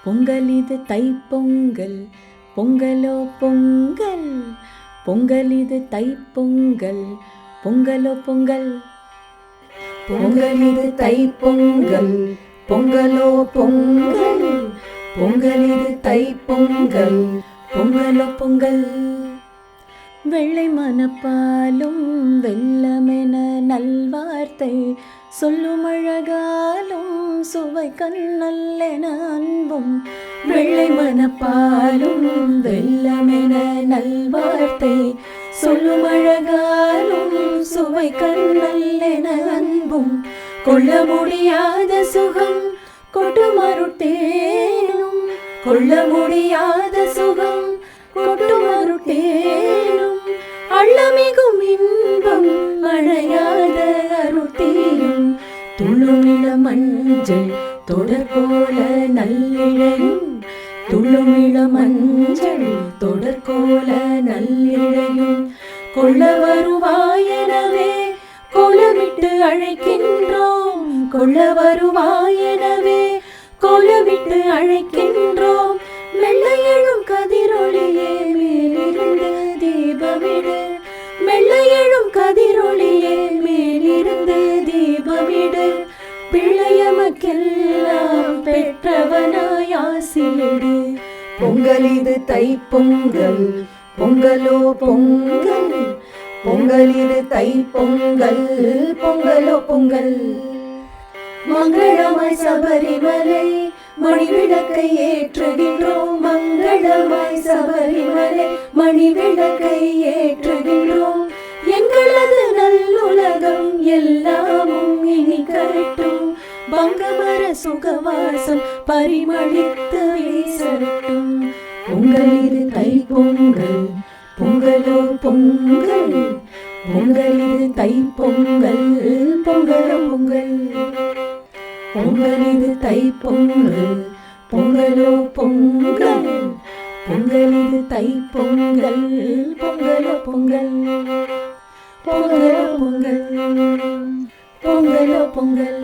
பொங்கல் இது தைப்பொங்கல், பொங்கலோ பொங்கல். பொங்கல் இது தைப்பொங்கல், பொங்கலோ பொங்கல். பொங்கல் இது தைப்பொங்கல், பொங்கலோ பொங்கல். பொங்கல் இது தைப்பொங்கல், பொங்கலோ பொங்கல். வெள்ளை மனப்பாலும் வெல்லமென நல்வார்த்தை சொல்லும் அழகாலும் சுவை கண்ணல்லென அன்பும். வெள்ளை மனப்பாலும் வெல்லமென நல்வார்த்தை சொல்லும் அழகாலும் சுவை கண்ணல்லென அன்பும். கொள்ள முடியாத சுகம் கொட்டுமருட்டேனும், கொள்ள முடியாத சுகம் கொட்டுமருட்டேனும். அள்ளமிகும் இன்பம் அணையாத அருட்டேனும். துள்ளுமிள மஞ்சள் தொடர்கோல நல்லிழையும், துள்ளுமிள மஞ்சள் தொடர்கோல நல்லிழையும். கொள்ள வருவாயெனவே கோலமிட்டு அழைக்கின்றோம், கொள்ள வருவாயெனவே கோலமிட்டு அழைக்கின்றோம். மெல்ல எழும் கதிரொளியே மேலிருந்து தீபமிடு, மெல்ல எழும் கதிரொளியே மேலிருந்து தீபமிடு. பிள்ளையமக்கெல்லாம் பெற்றவனாய் ஆசியிடு. பொங்கல் இது தைப்பொங்கல், பொங்கலோ பொங்கல். பொங்கல் இது தைப்பொங்கல், பொங்கலோ பொங்கல். மங்களமாய் சபரிமலை மணிவிளக்கை ஏற்றுகின்றோம், மங்களமாய் சபரிமலை மணிவிளக்கை ஏற்றுகின்றோம். எங்களது நல்லுலகம் எல்லாமும் இனி கரட்டும், பங்கமர சுகவாசம் பரிமளித்து வீசட்டும். பொங்கல் இது தைப்பொங்கல், பொங்கலோ பொங்கல். பொங்கல் இது தைப்பொங்கல், பொங்கலோ பொங்கல். பொங்கல் இது தைப்பொங்கல், பொங்கலோ பொங்கல். பொங்கல் இது தைப்பொங்கல், பொங்கலோ பொங்கல். பொங்கலோ பொங்கல், பொங்கலோ பொங்கல்.